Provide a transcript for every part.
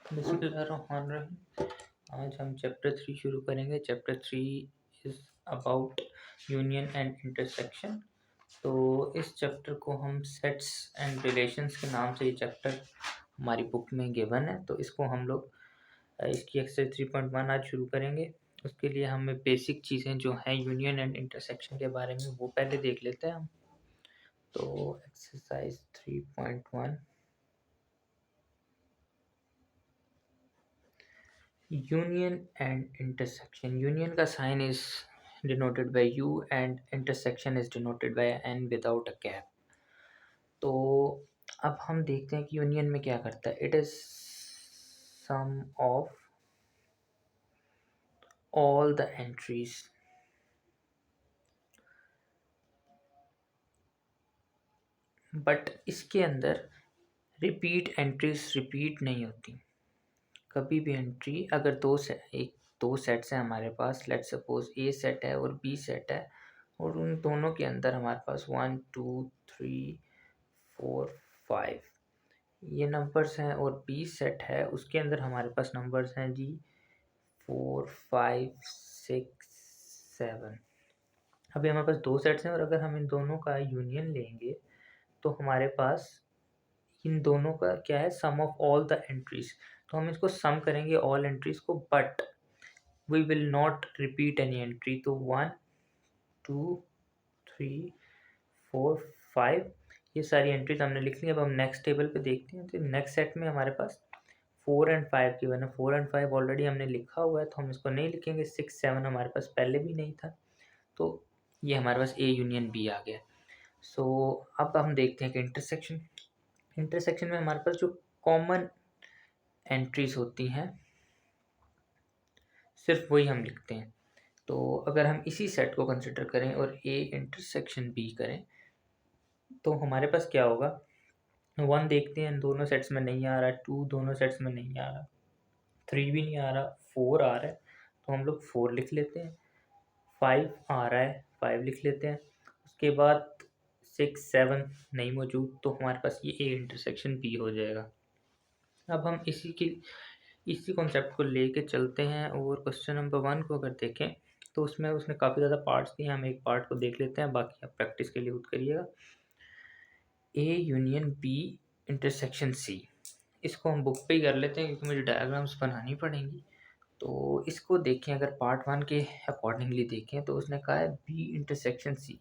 बिस्मिल्लाहिर्रहमानिर्रहीम। आज हम चैप्टर 3 शुरू करेंगे। Chapter 3 is about union and intersection. तो इस चैप्टर को हम सेट्स एंड रिलेशंस के नाम से ये चैप्टर हमारी बुक में गिवन है। तो इसको हम लोग इसकी एक्सरसाइज 3.1 आज शुरू करेंगे। उसके लिए हमें बेसिक चीज़ें जो हैं यूनियन एंड इंटरसेक्शन के बारे में वो पहले देख लेते हैं हम। तो exercise 3.1 union and intersection. Union का sign is denoted by U and intersection is denoted by N without a gap. तो अब हम देखते हैं कि यूनियन में क्या करता है। It is sum of all the entries but इसके अंदर रिपीट एंट्रीज रिपीट नहीं होती। कभी भी एंट्री अगर दो सेट्स हैं हमारे पास, लेट्स सपोज ए सेट है और बी सेट है, और उन दोनों के अंदर हमारे पास 1 2 3 4 5 ये नंबर्स हैं, और बी सेट है उसके अंदर हमारे पास नंबर्स हैं जी 4 5 6 7। अभी हमारे पास दो सेट्स हैं और अगर हम इन दोनों का यूनियन लेंगे तो हमारे पास इन दोनों का क्या है, sum of all the entries. तो हम इसको सम करेंगे ऑल एंट्रीज को, but we will not repeat any entry. तो 1 2 3 4 5 ये सारी एंट्रीज हमने लिख ली। अब हम नेक्स्ट टेबल पे देखते हैं। तो नेक्स्ट सेट में हमारे पास 4 एंड 5 की वजह 4 एंड 5 ऑलरेडी हमने लिखा हुआ है तो हम इसको नहीं लिखेंगे। 6 7 हमारे पास पहले भी नहीं था, तो ये हमारे पास ए यूनियन बी आ गया। सो अब हम देखते हैं कि इंटरसेक्शन में हमारे पास जो कॉमन एंट्रीज होती हैं सिर्फ वही हम लिखते हैं। तो अगर हम इसी सेट को कंसिडर करें और ए इंटरसेक्शन बी करें तो हमारे पास क्या होगा। 1 देखते हैं, दोनों सेट्स में नहीं आ रहा है। 2 दोनों सेट्स में नहीं आ रहा, 3 भी नहीं आ रहा, 4 आ रहा है तो हम लोग 4 लिख लेते हैं। 5 आ रहा है, 5 लिख लेते हैं। उसके बाद 6 7 नहीं मौजूद, तो हमारे पास ये ए इंटरसेक्शन बी हो जाएगा। अब हम इसी कॉन्सेप्ट को लेके चलते हैं और क्वेश्चन नंबर 1 को अगर देखें तो उसमें उसने काफ़ी ज़्यादा पार्ट्स दिए हैं। हम एक पार्ट को देख लेते हैं, बाकी आप प्रैक्टिस के लिए यूज करिएगा। A union B intersection C, इसको हम बुक पे ही कर लेते हैं क्योंकि मुझे डायग्राम्स बनानी पड़ेंगी। तो इसको देखें, अगर पार्ट 1 के अकॉर्डिंगली देखें तो उसने कहा है बी इंटरसेक्शन सी,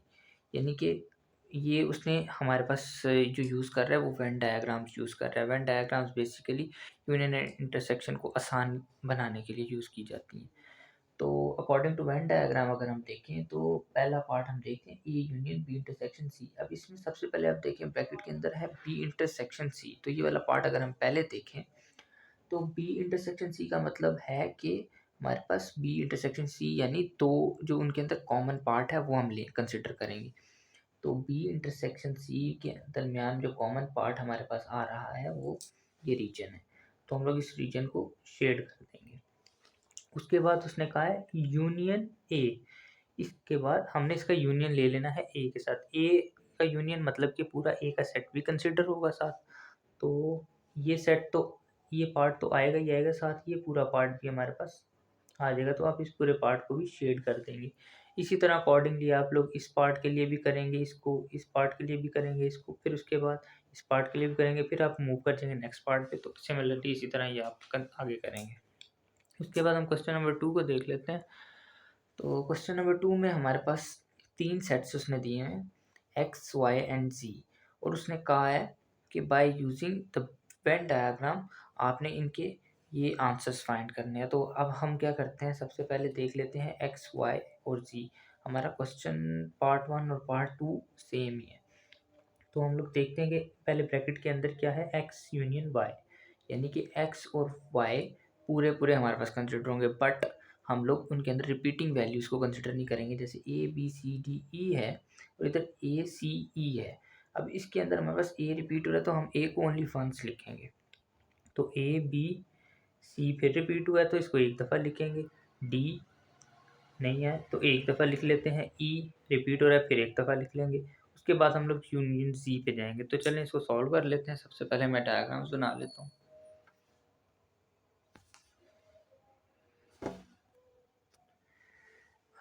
यानी कि ये उसने हमारे पास जो यूज़ कर रहा है वो वेन डायग्राम्स यूज़ कर रहा है। Venn diagrams basically union and intersection को आसान बनाने के लिए यूज़ की जाती हैं। तो अकॉर्डिंग टू वेन डायग्राम अगर हम देखें तो पहला पार्ट हम देखते हैं A union B intersection C. अब इसमें सबसे पहले आप देखें ब्रैकेट के अंदर है बी इंटरसेक्शन सी, तो ये वाला पार्ट अगर हम पहले देखें तो बी इंटरसेक्शन सी का मतलब है कि हमारे पास बी इंटरसेक्शन सी यानी दो जो उनके अंदर कॉमन पार्ट है वो हम ले कंसिडर करेंगे। तो बी इंटरसेक्शन सी के दरमियान जो कॉमन पार्ट हमारे पास आ रहा है वो ये रीजन है, तो हम लोग इस रीजन को शेड कर देंगे। उसके बाद उसने कहा है यूनियन ए, इसके बाद हमने इसका यूनियन ले लेना है ए के साथ। ए का यूनियन मतलब कि पूरा ए का सेट भी कंसिडर होगा साथ, तो ये सेट तो ये पार्ट तो आएगा ही आएगा, साथ ये पूरा पार्ट भी हमारे पास आ जाएगा। तो आप इस पूरे पार्ट को भी शेड कर देंगे। इसी तरह अकॉर्डिंगली आप लोग इस पार्ट के लिए भी करेंगे इसको, इस पार्ट के लिए भी करेंगे इसको, फिर उसके बाद इस पार्ट के लिए भी करेंगे, फिर आप मूव कर जाएंगे नेक्स्ट पार्ट पे। तो सिमिलरली इसी तरह ये आप आगे करेंगे। उसके बाद हम क्वेश्चन नंबर 2 को देख लेते हैं। तो क्वेश्चन नंबर 2 में हमारे पास 3 सेट्स उसने दिए हैं एक्स वाई एंड जी, और उसने कहा है कि by using the Venn diagram आपने इनके ये आंसर्स फाइंड करने हैं। तो अब हम क्या करते हैं, सबसे पहले देख लेते हैं एक्स वाई और जी। हमारा क्वेश्चन पार्ट 1 और पार्ट 2 सेम ही है, तो हम लोग देखते हैं कि पहले ब्रैकेट के अंदर क्या है एक्स यूनियन वाई, यानी कि एक्स और वाई पूरे पूरे हमारे पास कंसिडर होंगे, बट हम लोग उनके अंदर रिपीटिंग वैल्यूज़ को कंसिडर नहीं करेंगे। जैसे ए बी सी डी ई है और इधर ए सी ई है। अब इसके अंदर हमारे पास ए रिपीट हो रहा है तो हम ए को ओनली वंस लिखेंगे। तो ए बी सी फिर रिपीट हुआ है तो इसको एक दफ़ा लिखेंगे। डी नहीं है तो एक दफ़ा लिख लेते हैं। ई रिपीट हो रहा है फिर एक दफ़ा लिख लेंगे। उसके बाद हम लोग यूनियन सी पे जाएंगे। तो चलें इसको सॉल्व कर लेते हैं। सबसे पहले मैं डायग्राम्स बना लेता हूँ।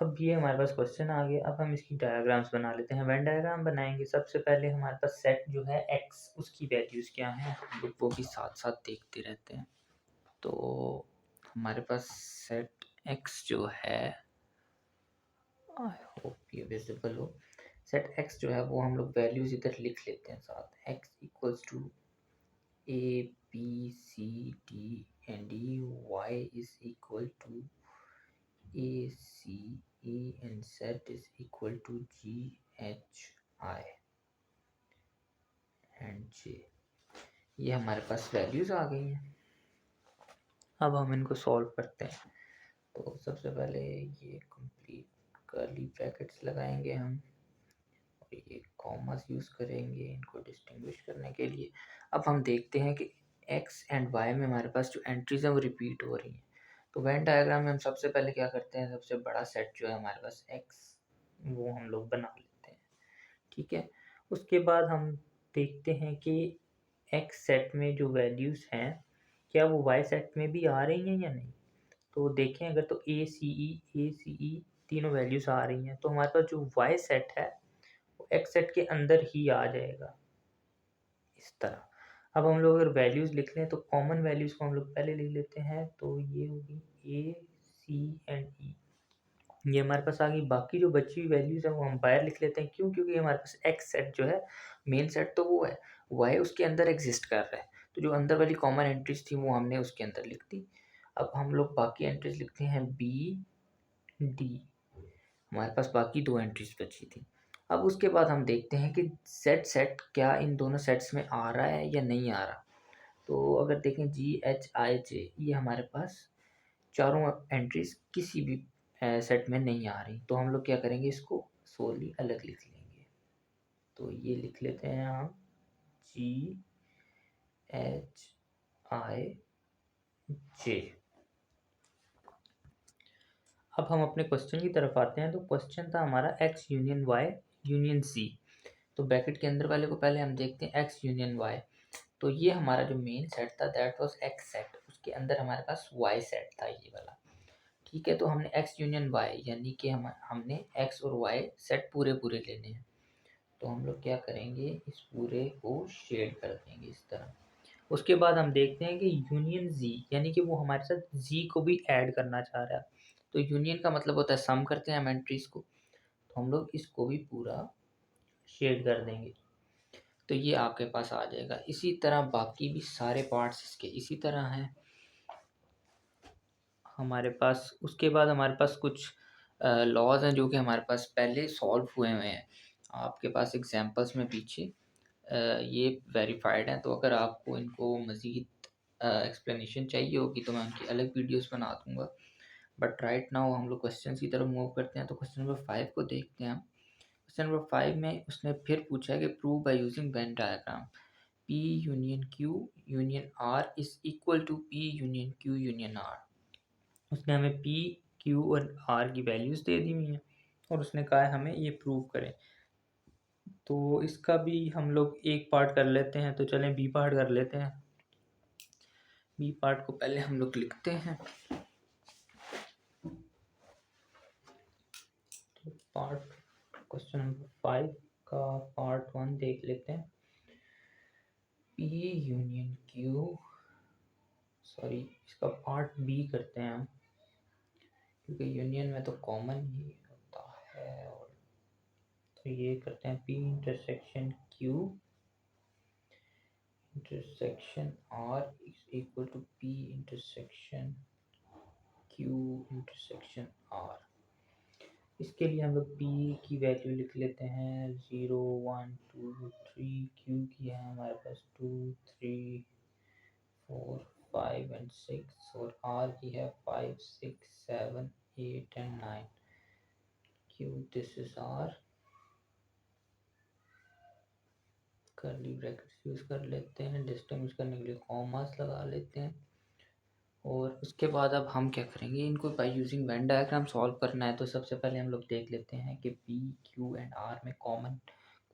अब ये हमारे पास क्वेश्चन आ गया। अब हम इसकी डायग्राम्स बना लेते हैं। वेन डायग्राम बनाएंगे सबसे पहले हमारे पास सेट जो है एक्स, उसकी वैल्यूज़ क्या हैं हम लोग वो भी साथ साथ देखते रहते हैं। तो हमारे पास सेट एक्स जो है, आई होप ये विजिबल हो, सेट एक्स जो है वो हम लोग वैल्यूज़ इधर लिख लेते हैं साथ। X equals to A B C D and E, Y is equal to A C E and Z is equal to G H I and J. ये हमारे पास वैल्यूज़ आ गई हैं। अब हम इनको सॉल्व करते हैं। तो सबसे पहले ये कंप्लीट कर्ली ब्रैकेट्स लगाएंगे हम, और ये कॉमास यूज़ करेंगे इनको डिस्टिंग्विश करने के लिए। अब हम देखते हैं कि एक्स एंड वाई में हमारे पास जो एंट्रीज हैं वो रिपीट हो रही हैं। तो वेन डायग्राम में हम सबसे पहले क्या करते हैं, सबसे बड़ा सेट जो है हमारे पास एक्स, वो हम लोग बना लेते हैं। ठीक है, उसके बाद हम देखते हैं कि एक्स सेट में जो वैल्यूज़ हैं क्या वो वाई सेट में भी आ रही हैं या नहीं। तो देखें अगर तो ए सी ई तीनों वैल्यूज़ आ रही हैं तो हमारे पास जो वाई सेट है वो एक्स सेट के अंदर ही आ जाएगा इस तरह। अब हम लोग अगर वैल्यूज़ लिख लें तो कॉमन वैल्यूज़ को हम लोग पहले लिख लेते हैं। तो ये होगी ए सी एंड ई, ये हमारे पास आ गई। बाकी जो बची हुई वैल्यूज़ हैं वो हम बाहर लिख लेते हैं। क्यों? क्योंकि हमारे पास एक्स सेट जो है मेन सेट तो वो है, वाई उसके अंदर एग्जिस्ट कर रहा है, तो जो अंदर वाली कॉमन एंट्रीज थी वो हमने उसके अंदर लिख दी। अब हम लोग बाकी एंट्रीज लिखते हैं बी डी, हमारे पास बाकी दो एंट्रीज बची थी। अब उसके बाद हम देखते हैं कि जेड सेट क्या इन दोनों सेट्स में आ रहा है या नहीं आ रहा। तो अगर देखें जी एच आई जे, ये हमारे पास चारों एंट्रीज किसी भी सेट में नहीं आ रही। तो हम लोग क्या करेंगे, इसको सोली अलग लिख लेंगे। तो ये लिख लेते हैं हम जी एच आई जे। अब हम अपने क्वेश्चन की तरफ आते हैं। तो क्वेश्चन था हमारा X union Y union C. तो ब्रैकेट के अंदर वाले को पहले हम देखते हैं एक्स यूनियन वाई। तो ये हमारा जो मेन सेट था दैट वाज एक्स सेट, उसके अंदर हमारे पास वाई सेट था ये वाला। ठीक है, तो हमने एक्स यूनियन वाई यानी कि हमने एक्स और वाई सेट पूरे पूरे लेने हैं। तो हम लोग क्या करेंगे, इस पूरे को शेड कर देंगे इस तरह। उसके बाद हम देखते हैं कि यूनियन जी यानी कि वो हमारे साथ जी को भी ऐड करना चाह रहा है। तो यूनियन का मतलब होता है सम करते हैं हम एंट्रीज को, तो हम लोग इसको भी पूरा शेड कर देंगे। तो ये आपके पास आ जाएगा। इसी तरह बाकी भी सारे पार्ट्स इसके इसी तरह हैं हमारे पास। उसके बाद हमारे पास कुछ लॉज हैं जो कि हमारे पास पहले सॉल्व हुए हुए हैं, आपके पास एग्जांपल्स में पीछे ये वेरीफाइड हैं। तो अगर आपको इनको मज़ीद एक्सप्लेनेशन चाहिए होगी तो मैं उनकी अलग वीडियोस बना दूंगा। बट राइट नाउ हम लोग क्वेश्चन की तरफ मूव करते हैं। तो क्वेश्चन नंबर 5 को देखते हैं हम। क्वेश्चन नंबर 5 में उसने फिर पूछा है कि prove by using Venn diagram P union Q union R is equal to P union Q union R। उसने हमें P Q और R की वैल्यूज़ दे दी हुई हैं और उसने कहा है हमें ये प्रूव करें। तो इसका भी हम लोग एक पार्ट कर लेते हैं। तो चलें बी पार्ट कर लेते हैं। बी पार्ट को पहले हम लोग लिखते हैं। तो पार्ट क्वेश्चन नंबर 5 का पार्ट 1 देख लेते हैं। P यूनियन Q, सॉरी इसका पार्ट बी करते हैं हम, क्योंकि यूनियन में तो कॉमन ही होता है। और तो ये करते हैं P intersection Q intersection R is equal to P intersection Q intersection R। इसके लिए हम लोग P की वैल्यू लिख लेते हैं 0 1 2 3, Q की है हमारे पास 2 3 4 5 एंड 6, और R की है 5 6 7 8 and 9। Q this is R, curly brackets use कर लेते हैं, डिस्टिंग्विश करने के लिए कॉमास लगा लेते हैं। और उसके बाद अब हम क्या करेंगे, इनको bye using Venn diagram solve करना है। तो सबसे पहले हम लोग देख लेते हैं कि P Q एंड R में कॉमन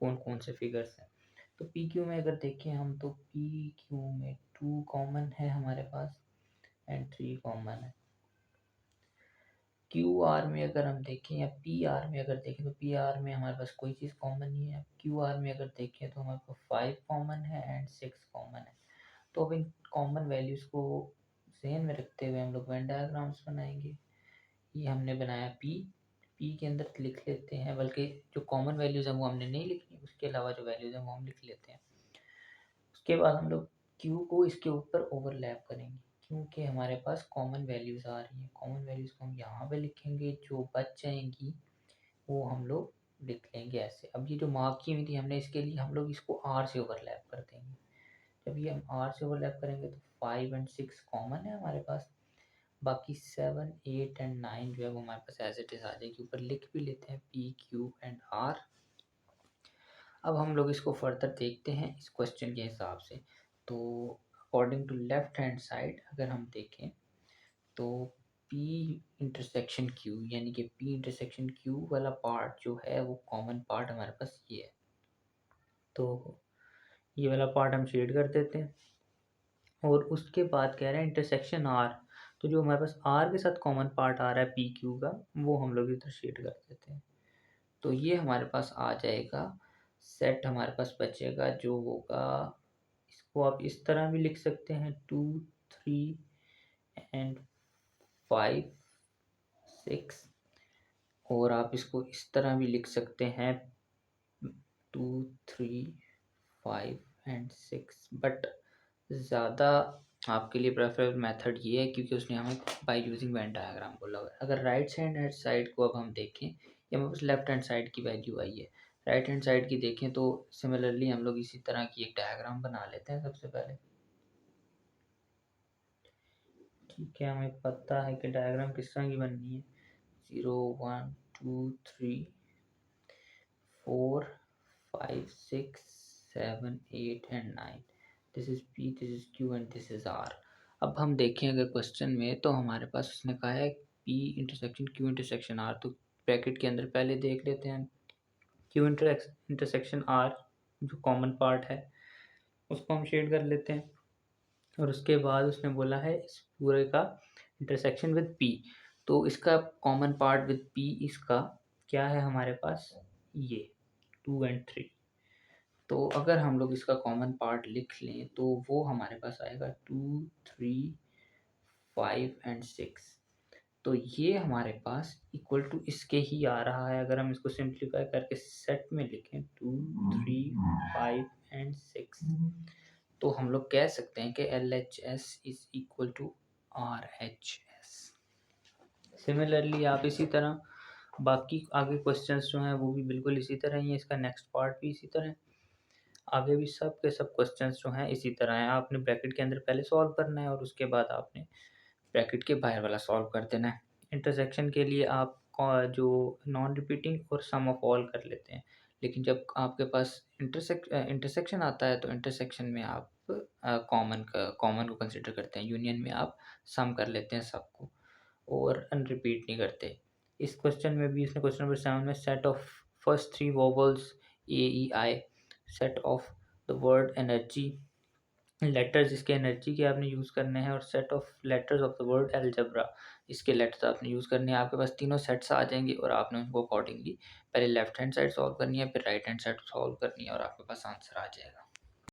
कौन कौन से फिगर्स हैं। तो P Q में अगर देखें हम तो P Q में 2 कॉमन है हमारे पास एंड 3 कॉमन है। क्यू आर में अगर हम देखें या पी आर में अगर देखें तो पी आर में हमारे पास कोई चीज़ कॉमन नहीं है। क्यू आर में अगर देखें तो हमारे पास 5 कॉमन है एंड 6 कॉमन है। तो अब इन कॉमन वैल्यूज़ को ज़हन में रखते हुए हम लोग वेन डायग्राम्स बनाएंगे। ये हमने बनाया पी के अंदर लिख लेते हैं, बल्कि जो कॉमन वैल्यूज़ हैं वो हमने नहीं लिखनी, उसके अलावा जो वैल्यूज़ हैं वो हम लिख लेते हैं। उसके बाद हम लोग क्यू को इसके ऊपर ओवरलैप करेंगे, क्योंकि हमारे पास कॉमन वैल्यूज़ आ रही हैं। कॉमन वैल्यूज़ को हम यहाँ पे लिखेंगे, जो बच जाएंगी वो हम लोग लिख लेंगे ऐसे। अब ये जो मार्क की हुई थी हमने, इसके लिए हम लोग इसको आर से ओवरलैप कर देंगे। जब ये हम आर से ओवरलैप करेंगे तो 5 एंड 6 कॉमन है हमारे पास, बाकी 7 8 एंड 9 जो है वो हमारे पास एज इट इज़ आ जाएगी। ऊपर लिख भी लेते हैं पी क्यू एंड आर। अब हम लोग इसको फर्दर देखते हैं इस क्वेश्चन के हिसाब से। तो according to left hand side अगर हम देखें तो P इंटरसेक्शन Q, यानी कि P इंटरसेक्शन Q वाला पार्ट जो है वो कॉमन पार्ट हमारे पास ये है। तो ये वाला पार्ट हम शेड कर देते हैं। और उसके बाद कह रहे हैं इंटरसेक्शन R, तो जो हमारे पास R के साथ कॉमन पार्ट आ रहा है PQ का, वो हम लोग इधर शेड कर देते हैं। तो ये हमारे पास आ जाएगा सेट, हमारे पास बचेगा जो होगा, इसको आप इस तरह भी लिख सकते हैं 2 3 एंड 5 6, और आप इसको इस तरह भी लिख सकते हैं 2 3 5 एंड 6। बट ज़्यादा आपके लिए प्रेफरेबल मेथड ये है, क्योंकि उसने हमें बाय यूजिंग वेन डायग्राम बोला हुआ है। अगर राइट हैंड साइड को अब हम देखें, या हमारे पास लेफ्ट हैंड साइड की वैल्यू आई है, राइट हैंड साइड की देखें तो सिमिलरली हम लोग इसी तरह की एक डायग्राम बना लेते हैं सबसे पहले। ठीक है, हमें पता है कि डायग्राम किस तरह की बननी है। 0 1 2 3 4 5 6 7 8 and 9। This is P, this is Q and this is R। अब हम देखें अगर क्वेश्चन में, तो हमारे पास उसने कहा है P intersection Q intersection R, तो ब्रैकेट के अंदर पहले देख लेते हैं Q इंटरसेक्शन R, जो कॉमन पार्ट है उसको हम शेड कर लेते हैं। और उसके बाद उसने बोला है इस पूरे का इंटरसेक्शन विद P, तो इसका कॉमन पार्ट विद P इसका क्या है हमारे पास, ये 2 एंड 3। तो अगर हम लोग इसका कॉमन पार्ट लिख लें तो वो हमारे पास आएगा 2 3 5 एंड 6। तो ये हमारे पास इक्वल टू इसके ही आ रहा है। अगर हम इसको सिंप्लीफाई करके सेट में लिखें 2 3 5 एंड 6, तो हम लोग कह सकते हैं कि LHS is equal to RHS। Similarly आप इसी तरह बाकी आगे क्वेश्चंस जो हैं वो भी बिल्कुल इसी तरह ही है, इसका नेक्स्ट पार्ट भी इसी तरह है। आगे भी सब के सब क्वेश्चंस जो हैं इसी तरह हैं। आपने ब्रैकेट के अंदर पहले सॉल्व करना है और उसके बाद आपने ब्रैकेट के बाहर वाला सॉल्व कर देना है। इंटरसेक्शन के लिए आप जो नॉन रिपीटिंग और सम ऑफ ऑल कर लेते हैं, लेकिन जब आपके पास इंटरसेक्शन आता है तो इंटरसेक्शन में आप कॉमन को कंसिडर करते हैं, यूनियन में आप सम कर लेते हैं सबको और अनरिपीट नहीं करते। इस क्वेश्चन में भी, इसने क्वेश्चन नंबर 7 में set of first 3 vowels AEI, set of the word energy, letters इसके एनर्जी के आपने यूज़ करने हैं, और set of letters of the word algebra, इसके लेटर्स आपने यूज़ करने हैं। आपके पास तीनों सेट्स आ जाएंगे और आपने उनको अकॉर्डिंगली पहले लेफ्ट हैंड साइड सॉल्व करनी है, फिर राइट हैंड साइड सॉल्व करनी है, और आपके पास आंसर आ जाएगा।